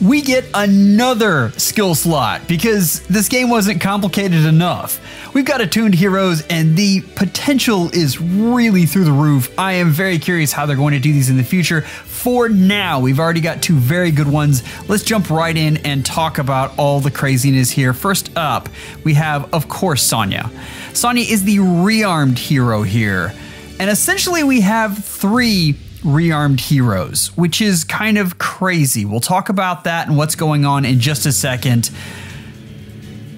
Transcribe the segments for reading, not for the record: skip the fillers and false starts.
we get another skill slot because this game wasn't complicated enough. We've got Attuned Heroes and the potential is really through the roof. I am very curious how they're going to do these in the future. For now, we've already got two very good ones. Let's jump right in and talk about all the craziness here. First up, we have, of course, Sonya. Sonya is the rearmed hero here. And essentially we have three rearmed heroes, which is kind of crazy. We'll talk about that and what's going on in just a second.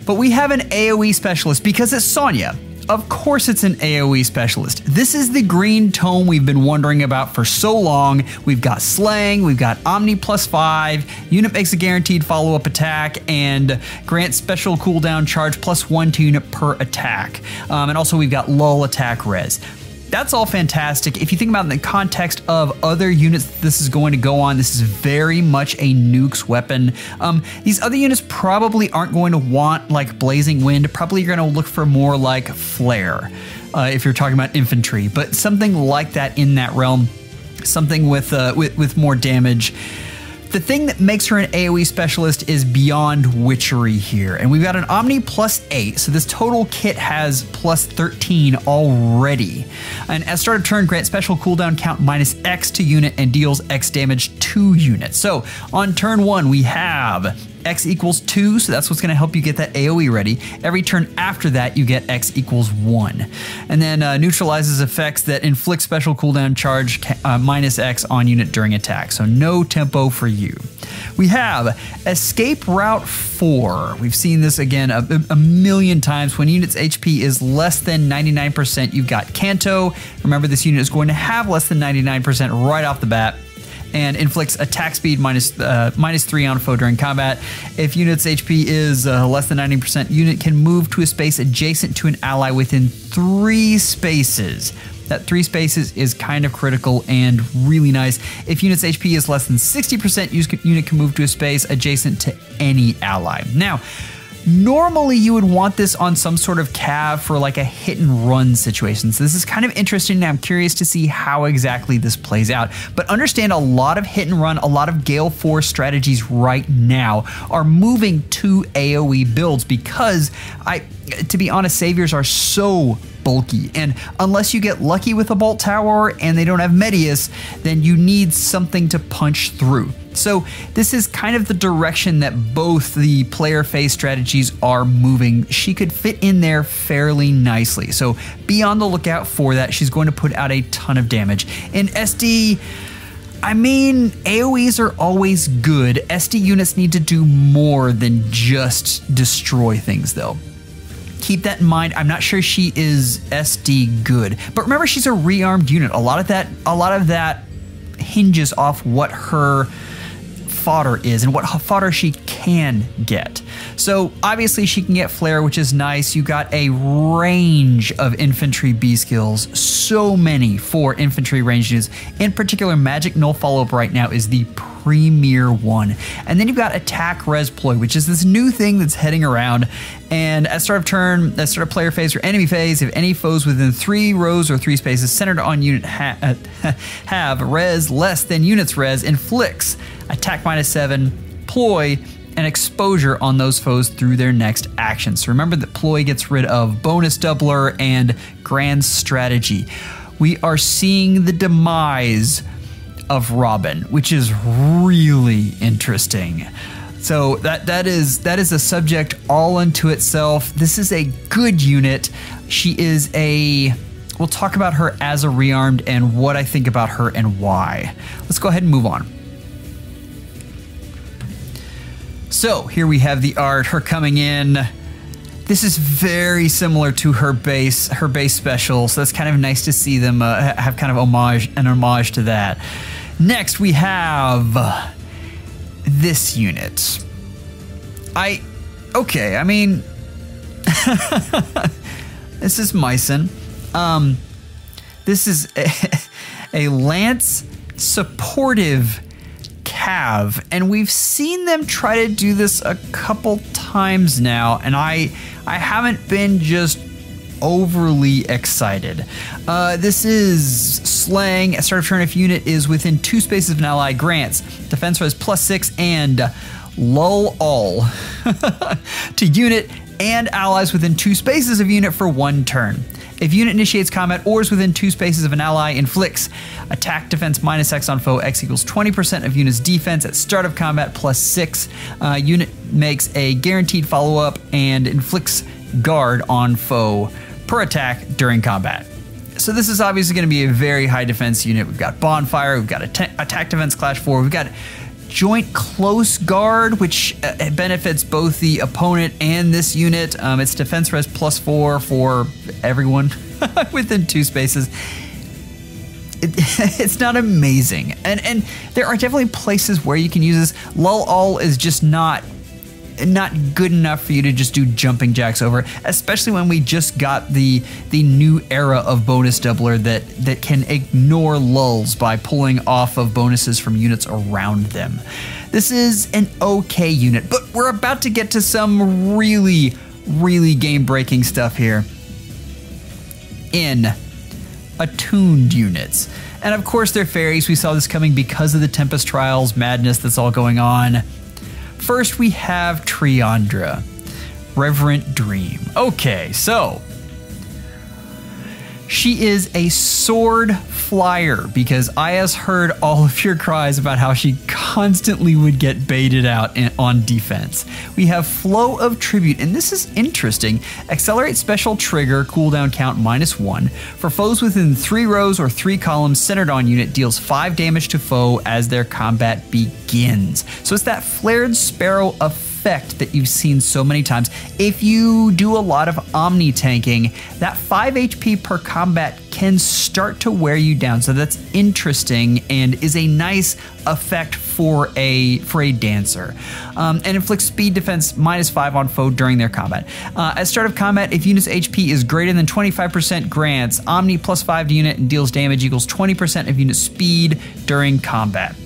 But we have an AoE specialist because it's Sonya. Of course it's an AoE specialist. This is the green tome we've been wondering about for so long. We've got Slaying, we've got Omni +5, unit makes a guaranteed follow-up attack, and grants special cooldown charge +1 to unit per attack. And also we've got lull attack res. That's all fantastic. If you think about it in the context of other units that this is going to go on, this is very much a nukes weapon. These other units probably aren't going to want like Blazing Wind. Probably you're going to look for more like Flare if you're talking about infantry, but something like that in that realm, something with more damage. The thing that makes her an AoE specialist is beyond witchery here. And we've got an Omni +8, so this total kit has +13 already. And at start of turn, grant special cooldown count -X to unit and deals X damage to unit. So on turn 1, we have X equals 2, so that's what's going to help you get that AoE ready. Every turn after that, you get X equals 1. And then neutralizes effects that inflict special cooldown charge -X on unit during attack. So no tempo for you. We have Escape Route 4. We've seen this again a million times. When unit's HP is less than 99%, you've got Canto. Remember, this unit is going to have less than 99% right off the bat, and inflicts attack speed -3 on foe during combat. If unit's HP is less than 90%, unit can move to a space adjacent to an ally within 3 spaces. That 3 spaces is kind of critical and really nice. If unit's HP is less than 60%, unit can move to a space adjacent to any ally. Now, normally you would want this on some sort of cav for like a hit and run situation. So this is kind of interesting and I'm curious to see how exactly this plays out. But understand a lot of hit and run, a lot of Gale Force strategies right now are moving to AoE builds because to be honest, saviors are so bulky, and unless you get lucky with a bolt tower and they don't have Medius, then you need something to punch through. So this is kind of the direction that both the player phase strategies are moving. She could fit in there fairly nicely. So be on the lookout for that. She's going to put out a ton of damage. In SD, I mean, AoEs are always good. SD units need to do more than just destroy things though. Keep that in mind. I'm not sure she is SD good, but remember she's a rearmed unit. A lot of that hinges off what her fodder is and what fodder she can get. So obviously she can get Flare, which is nice. You got a range of infantry B skills, so many for infantry range units. In particular, Magic Null follow-up right now is the premier one. And then you've got Attack Res Ploy, which is this new thing that's heading around. And at start of turn, at start of player phase or enemy phase, if any foes within 3 rows or 3 spaces centered on unit have res less than unit's res, inflicts attack -7, ploy, and exposure on those foes through their next action. So remember that ploy gets rid of bonus doubler and grand strategy. We are seeing the demise of Robin, which is really interesting. So that is a subject all unto itself. This is a good unit. She is we'll talk about her as a rearmed and what I think about her and why. Let's go ahead and move on. So here we have the art, her coming in. This is very similar to her base special, so that's kind of nice to see them have kind of an homage to that. Next we have this unit. Okay, I mean, this is Mycen. This is a Lance supportive cav, and we've seen them try to do this a couple times now, and I haven't been just overly excited. This is Slang. At start of turn, if unit is within 2 spaces of an ally, grants defense res +6 and lull all to unit and allies within 2 spaces of unit for 1 turn. If unit initiates combat or is within 2 spaces of an ally, inflicts attack defense -X on foe. X equals 20% of unit's defense at start of combat +6. Unit makes a guaranteed follow-up and inflicts guard on foe per attack during combat. So this is obviously going to be a very high defense unit. We've got Bonfire, we've got attack defense clash 4, we've got Joint Close Guard, which benefits both the opponent and this unit. It's defense res +4 for everyone within 2 spaces. It's not amazing. And there are definitely places where you can use this. Lull all is just not good enough for you to just do jumping jacks over, especially when we just got the new era of bonus doubler that can ignore lulls by pulling off of bonuses from units around them. This is an okay unit, but we're about to get to some really, really game-breaking stuff here in attuned units. And of course they're fairies. We saw this coming because of the Tempest Trials madness that's all going on. First, we have Triandra, Reverent Dream. Okay, so she is a sword flyer because I has heard all of your cries about how she constantly would get baited out on defense. We have Flow of Tribute, and this is interesting. Accelerate special trigger, cooldown count -1. For foes within 3 rows or 3 columns centered on unit, deals 5 damage to foe as their combat begins. So it's that Flared Sparrow effect that you've seen so many times. If you do a lot of Omni tanking, that 5 HP per combat can start to wear you down. So that's interesting and is a nice effect for a dancer. And inflicts speed defense -5 on foe during their combat. At start of combat, if unit's HP is greater than 25%, grants Omni +5 to unit and deals damage equals 20% of unit speed during combat.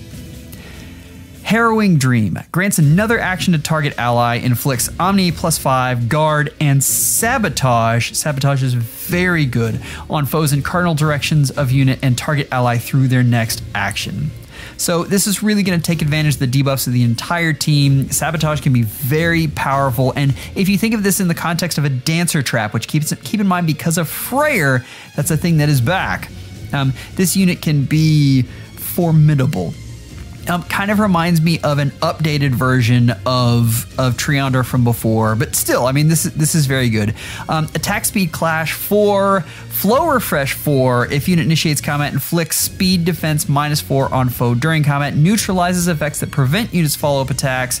Harrowing Dream grants another action to target ally, inflicts Omni +5, guard, and sabotage. Sabotage is very good on foes in cardinal directions of unit and target ally through their next action. So this is really going to take advantage of the debuffs of the entire team. Sabotage can be very powerful, and if you think of this in the context of a dancer trap, which keep in mind because of Freyr, that's a thing that is back. This unit can be formidable. Kind of reminds me of an updated version of Triandra from before, but still, I mean, this is very good. Attack speed clash 4, flow refresh 4. If unit initiates combat, inflicts speed defense -4 on foe during combat, neutralizes effects that prevent units' follow-up attacks,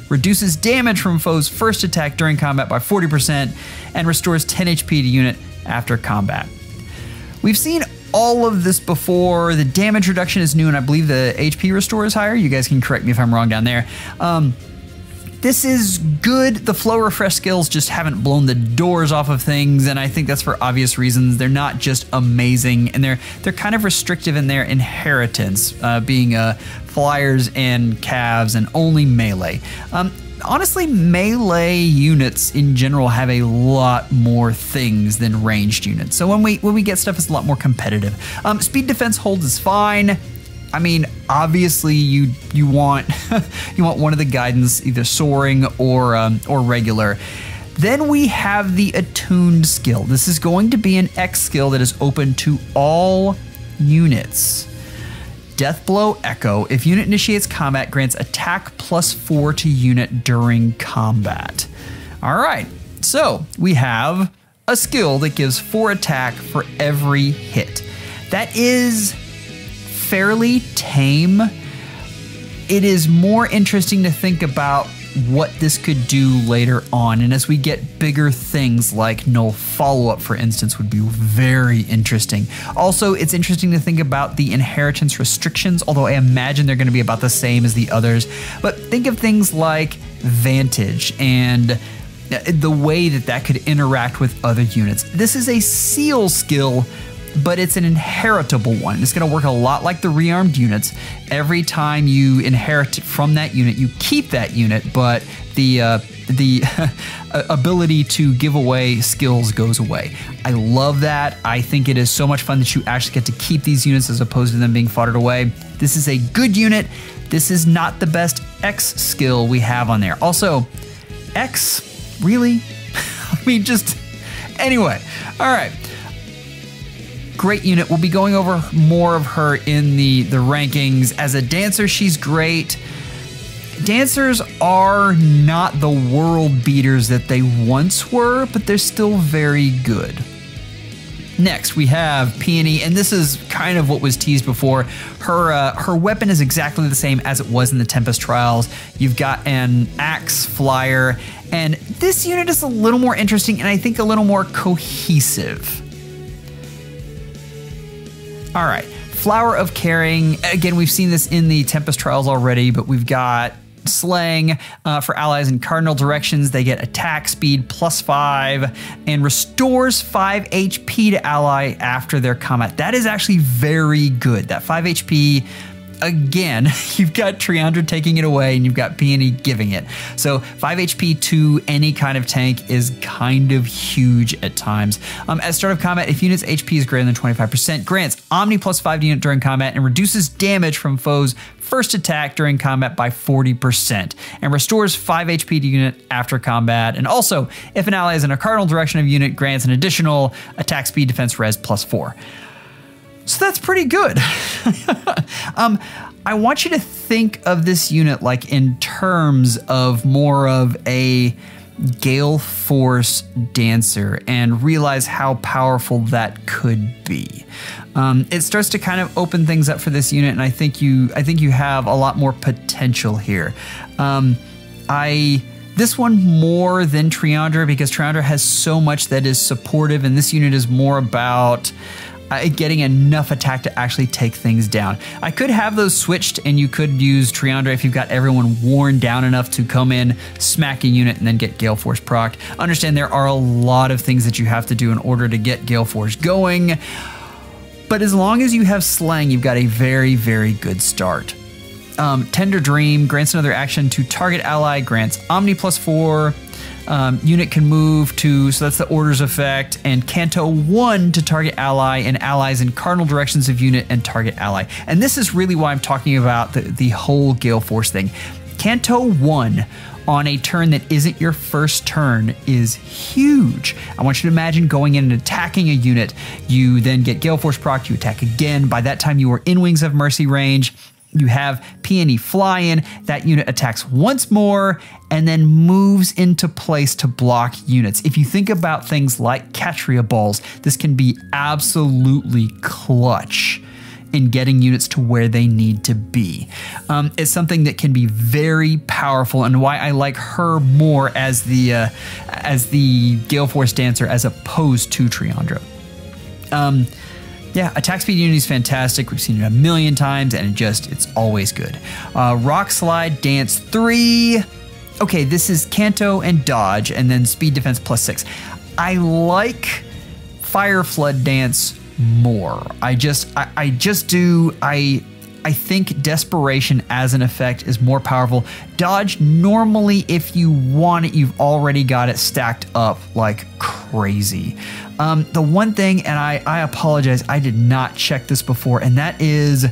reduces damage from foe's first attack during combat by 40%, and restores 10 HP to unit after combat. We've seen all of this before. The damage reduction is new, and I believe the HP restore is higher. You guys can correct me if I'm wrong down there. This is good. The flow refresh skills just haven't blown the doors off of things, and I think that's for obvious reasons. They're not just amazing, and they're kind of restrictive in their inheritance, being flyers and calves and only melee. Honestly, melee units in general have a lot more things than ranged units. So when we get stuff, it's a lot more competitive. Speed defense hold is fine. I mean, obviously you want you want one of the guidance, either soaring or regular. Then we have the attuned skill. This is going to be an X skill that is open to all units. Deathblow Echo. If unit initiates combat, grants attack +4 to unit during combat. All right, so we have a skill that gives 4 attack for every hit. That is fairly tame. It is more interesting to think about what this could do later on, and as we get bigger things like null follow-up, for instance, would be very interesting. Also, it's interesting to think about the inheritance restrictions, although I imagine they're going to be about the same as the others. But think of things like Vantage and the way that could interact with other units. This is a seal skill but it's an inheritable one. It's going to work a lot like the rearmed units. Every time you inherit from that unit, you keep that unit, but the ability to give away skills goes away. I love that. I think it is so much fun that you actually get to keep these units as opposed to them being foddered away. This is a good unit. This is not the best X skill we have on there. Also, X, really? I mean, just, anyway. All right. Great unit. We'll be going over more of her in the rankings. As a dancer, she's great. Dancers are not the world beaters that they once were, but they're still very good. Next, we have Peony, and this is kind of what was teased before. Her weapon is exactly the same as it was in the Tempest Trials. You've got an axe flyer, and this unit is a little more interesting and I think a little more cohesive. All right, Flower of Caring. Again, we've seen this in the Tempest Trials already, but we've got Slang for allies in cardinal directions. They get attack speed +5 and restores 5 HP to ally after their combat. That is actually very good. That 5 HP, again, you've got Triandra taking it away and you've got Peony giving it. So 5 HP to any kind of tank is kind of huge at times. At start of combat, if unit's HP is greater than 25%, grants Omni +5 to unit during combat and reduces damage from foes' first attack during combat by 40% and restores 5 HP to unit after combat. And also, if an ally is in a cardinal direction of unit, grants an additional attack speed defense res +4. So that's pretty good. I want you to think of this unit like in terms of more of a Gale Force dancer and realize how powerful that could be. It starts to kind of open things up for this unit, and I think you have a lot more potential here. This one more than Triandra because Triandra has so much that is supportive, and this unit is more about getting enough attack to actually take things down. I could have those switched and you could use Triandra if you've got everyone worn down enough to come in, smack a unit, and then get Gale Force proc. Understand there are a lot of things that you have to do in order to get Gale Force going, but as long as you have Slang, you've got a very, very good start. Tender Dream grants another action to target ally, grants Omni +4, unit can move to, so that's the orders effect, and Canto 1 to target ally and allies in cardinal directions of unit and target ally. And this is really why I'm talking about the whole Gale Force thing. Canto 1 on a turn that isn't your first turn is huge. I want you to imagine going in and attacking a unit. You then get Gale Force proc, you attack again. By that time you are in Wings of Mercy range. You have Peony fly in, that unit attacks once more and then moves into place to block units. If you think about things like Catria balls, this can be absolutely clutch in getting units to where they need to be. It's something that can be very powerful, and why I like her more as the Gale Force dancer as opposed to Triandra. Yeah, attack speed unity is fantastic. We've seen it a million times, and it's always good. Rock Slide Dance 3. Okay, this is Canto and Dodge, and then speed defense +6. I like Fire Flood Dance more. I think Desperation as an effect is more powerful. Dodge, normally if you want it, you've already got it stacked up like crazy. The one thing, and I apologize, I did not check this before, and that is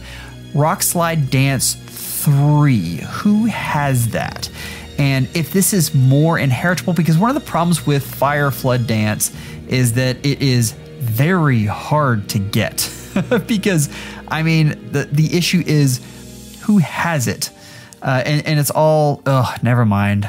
Rock Slide Dance 3. Who has that? And if this is more inheritable, because one of the problems with Fire Flood Dance is that it is very hard to get. Because, I mean, the issue is who has it? And it's all, never mind.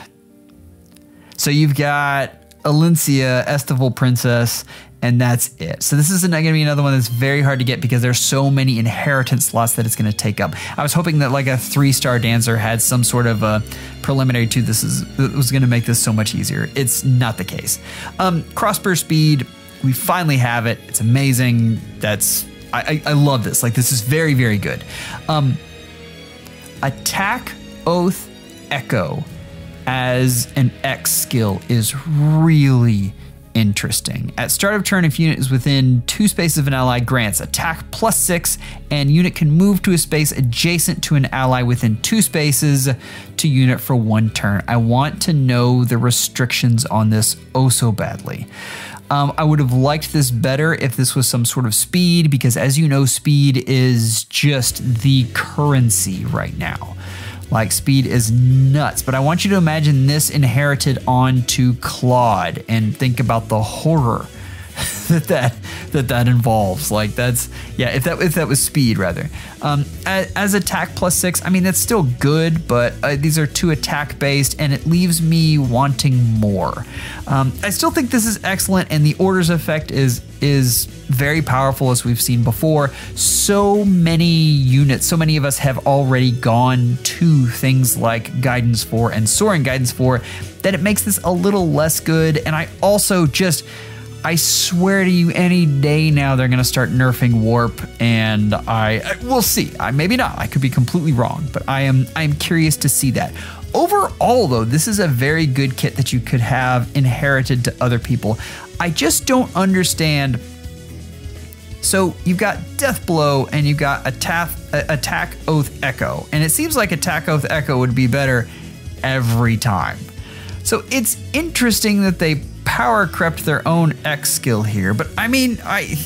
So you've got Alencia, Estival Princess, and that's it. So this is going to be another one that's very hard to get because there's so many inheritance slots that it's going to take up. I was hoping that like a 3-star dancer had some sort of a preliminary to this was going to make this so much easier. It's not the case. Crossbow speed, we finally have it. It's amazing. I love this. Like, this is very, very good. Attack, Oath, Echo as an X skill is really interesting. At start of turn, if unit is within 2 spaces of an ally, grants attack +6, and unit can move to a space adjacent to an ally within 2 spaces to unit for 1 turn. I want to know the restrictions on this oh so badly. I would have liked this better if this was some sort of speed, because as you know, speed is just the currency right now. Like, speed is nuts, but I want you to imagine this inherited onto Claude and think about the horror that involves. Like, that's, yeah, if that was speed rather. As attack +6, I mean, that's still good, but these are 2 attack based and it leaves me wanting more. I still think this is excellent, and the orders effect is very powerful, as we've seen before. So many units, so many of us have already gone to things like Guidance 4 and Soaring Guidance 4 that it makes this a little less good. And I also just, I swear to you, any day now they're going to start nerfing warp, and we'll see. Maybe not. I could be completely wrong, but I'm curious to see that. Overall, though, this is a very good kit that you could have inherited to other people. I just don't understand. So you've got Death Blow and you've got Attack Oath Echo, and it seems like Attack Oath Echo would be better every time. So it's interesting that they power crept their own X skill here, but I mean,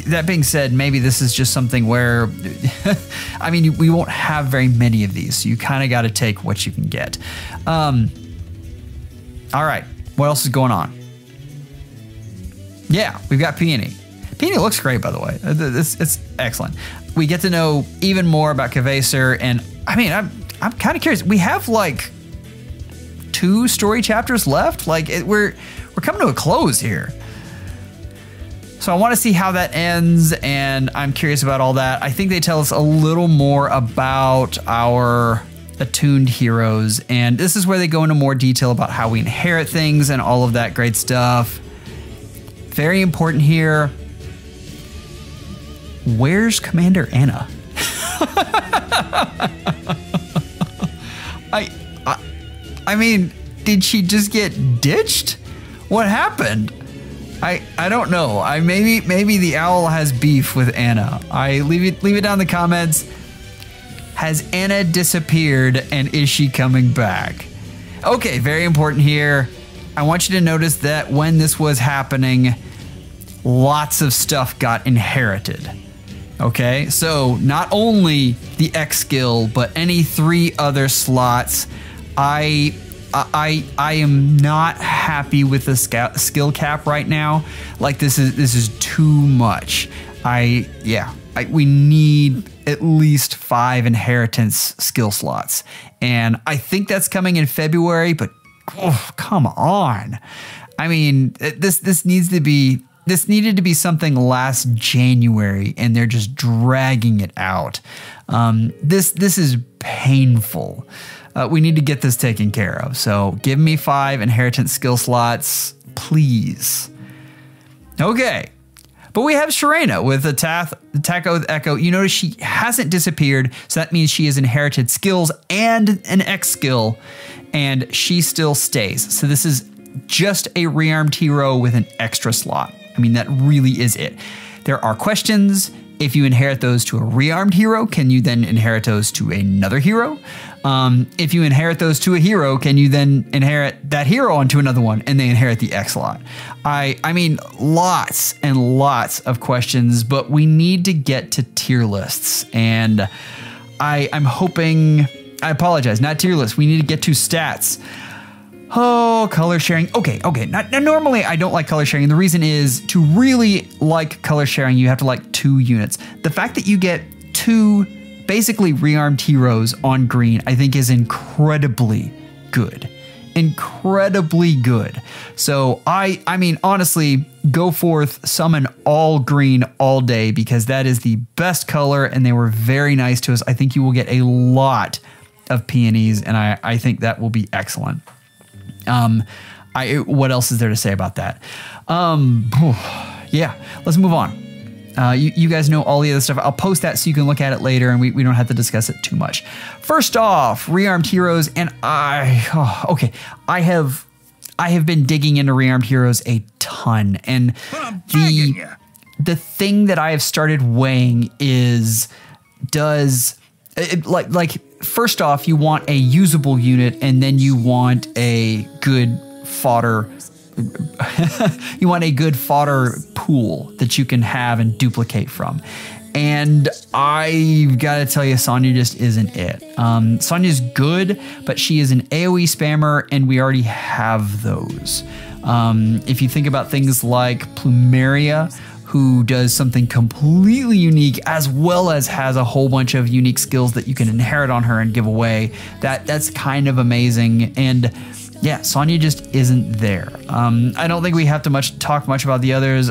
that being said, maybe this is just something where, I mean, we won't have very many of these, so you kind of got to take what you can get. All right, what else is going on? Yeah, we've got Peony. Peony looks great, by the way. It's excellent. We get to know even more about Kvaser, and I mean, I'm kind of curious. We have like 2 story chapters left. Like, we're coming to a close here. So I want to see how that ends, and I'm curious about all that. I think they tell us a little more about our attuned heroes, and this is where they go into more detail about how we inherit things and all of that great stuff. Very important here. Where's Commander Anna? I mean, did she just get ditched? What happened? I don't know. Maybe the owl has beef with Anna. Leave it down in the comments. Has Anna disappeared, and is she coming back? Okay, very important here. I want you to notice that when this was happening, lots of stuff got inherited. Okay, so not only the X skill, but any 3 other slots. I am not happy with the skill cap right now. Like, this is too much. We need at least 5 inheritance skill slots, and I think that's coming in February. But oh, come on! I mean, this needed to be something last January, and they're just dragging it out. This is painful. We need to get this taken care of. So give me 5 inheritance skill slots, please. Okay. But we have Sharena with Attack Oath Echo. You notice she hasn't disappeared, so that means she has inherited skills and an X skill, and she still stays. So this is just a rearmed hero with an extra slot. I mean, that really is it. There are questions. If you inherit those to a rearmed hero, can you then inherit those to another hero? If you inherit those to a hero, can you then inherit that hero onto another one and they inherit the X slot? I mean, lots and lots of questions, but we need to get to tier lists. And I'm hoping, I apologize, not tier lists. We need to get to stats. Oh, color sharing. Okay. Now, normally I don't like color sharing. The reason is, to really like color sharing, you have to like 2 units. The fact that you get 2 basically rearmed heroes on green, I think is incredibly good. Incredibly good. So I mean, honestly, go forth, summon all green all day, because that is the best color and they were very nice to us. I think you will get a lot of peonies, and I think that will be excellent. What else is there to say about that? Yeah, let's move on. You guys know all the other stuff. I'll post that so you can look at it later, and we don't have to discuss it too much. First off, rearmed heroes, and I I have been digging into Rearmed Heroes a ton, and the thing that I have started weighing is, first off, you want a usable unit, and then you want a good fodder. You want a good fodder pool that you can have and duplicate from. And I've got to tell you, Sonya just isn't it. Sonya's good, but she is an AoE spammer, and we already have those. If you think about things like Plumeria, who does something completely unique, as well as has a whole bunch of unique skills that you can inherit on her and give away, that's kind of amazing. And yeah, Sonya just isn't there. I don't think we have to talk much about the others.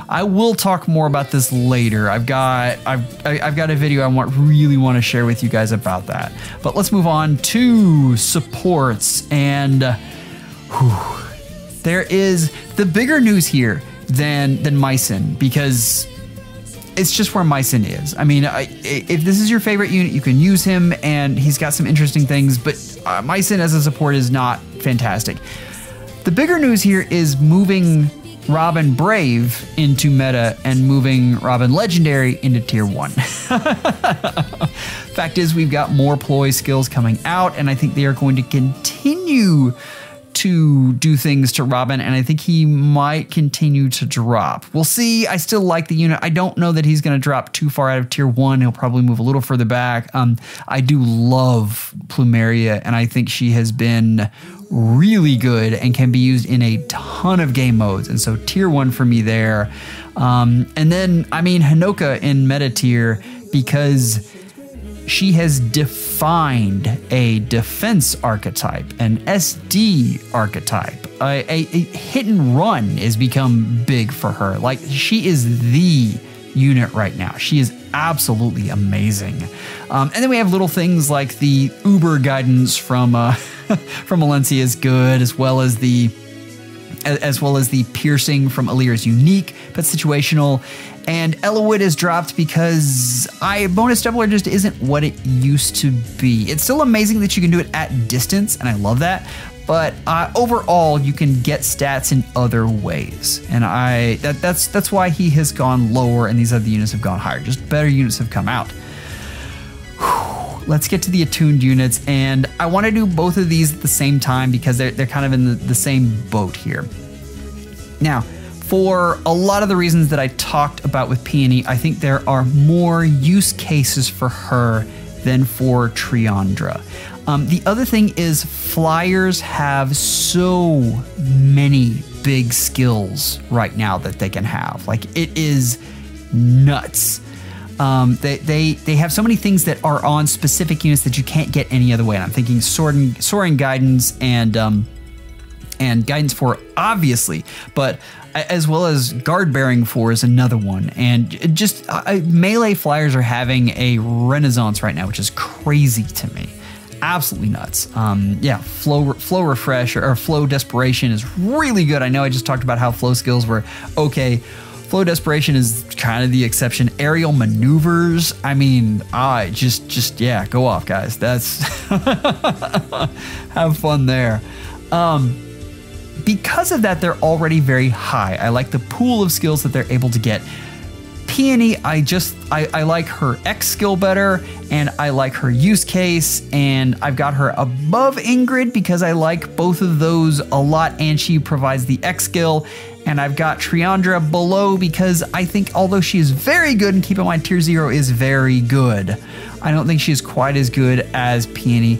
I will talk more about this later. I've got a video I really want to share with you guys about that. But let's move on to supports, and there is the bigger news here than Mycin, because it's just where Mycin is. I mean, if this is your favorite unit, you can use him, and he's got some interesting things, but Mycin as a support is not fantastic. The bigger news here is moving Robin Brave into meta and moving Robin Legendary into tier 1. Fact is, we've got more ploy skills coming out, and I think they are going to continue to do things to Robin, and I think he might continue to drop. We'll see. I still like the unit. I don't know that he's going to drop too far out of tier 1. He'll probably move a little further back. I do love Plumeria, and I think she has been really good and can be used in a ton of game modes, and so tier 1 for me there. And then, I mean, Hinoka in meta tier, because she has defined a defense archetype, an SD archetype. A hit and run has become big for her. Like, she is the unit right now. She is absolutely amazing. And then we have little things like the Uber guidance from Valencia is good, as well as the piercing from Alira's unique but situational. And Elowood is dropped because bonus doubler just isn't what it used to be. It's still amazing that you can do it at distance, and I love that. But overall, you can get stats in other ways, and that's why he has gone lower, and these other units have gone higher. Just better units have come out. Let's get to the attuned units, and I want to do both of these at the same time because they're kind of in the same boat here. Now, for a lot of the reasons that I talked about with Peony, I think there are more use cases for her than for Triandra. The other thing is flyers have so many big skills right now that they can have. Like, it is nuts. They have so many things that are on specific units that you can't get any other way. And I'm thinking soaring guidance and guidance 4, obviously, but as well as guard bearing 4 is another one. And just melee flyers are having a renaissance right now, which is crazy to me. Absolutely nuts. Yeah, flow refresh or flow desperation is really good. I know I just talked about how flow skills were okay. Flow desperation is kind of the exception. Aerial maneuvers, I mean, yeah, go off, guys. That's have fun there. Because of that, they're already very high. I like the pool of skills that they're able to get. Peony, I like her X skill better, and I like her use case, and I've got her above Ingrid because I like both of those a lot, and she provides the X skill. And I've got Triandra below because I think although she is very good, and keep in mind tier 0 is very good, I don't think she is quite as good as Peony.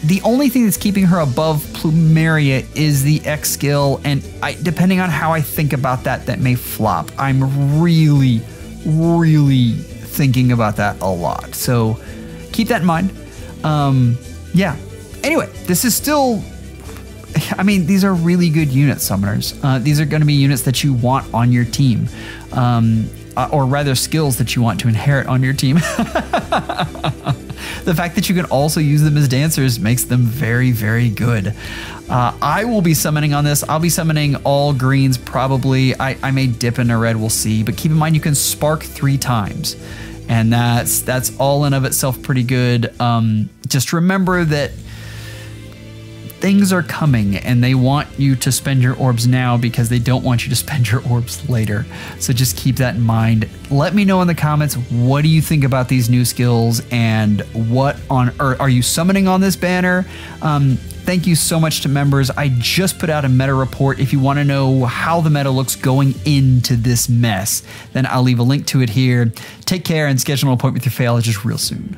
The only thing that's keeping her above Plumeria is the X skill, and depending on how I think about that, that may flop. I'm really, really thinking about that a lot, so keep that in mind. Yeah. Anyway, this is still, I mean, these are really good units, summoners. These are going to be units that you want on your team, or rather skills that you want to inherit on your team. The fact that you can also use them as dancers makes them very, very good. I will be summoning on this. I'll be summoning all greens probably. I may dip into red, we'll see. But keep in mind you can spark 3 times. And that's all in of itself pretty good. Just remember that things are coming and they want you to spend your orbs now because they don't want you to spend your orbs later. So just keep that in mind. Let me know in the comments, what do you think about these new skills and what on earth are you summoning on this banner? Thank you so much to members. I just put out a meta report. If you want to know how the meta looks going into this mess, then I'll leave a link to it here. Take care and schedule an appointment with your FEHologist real soon.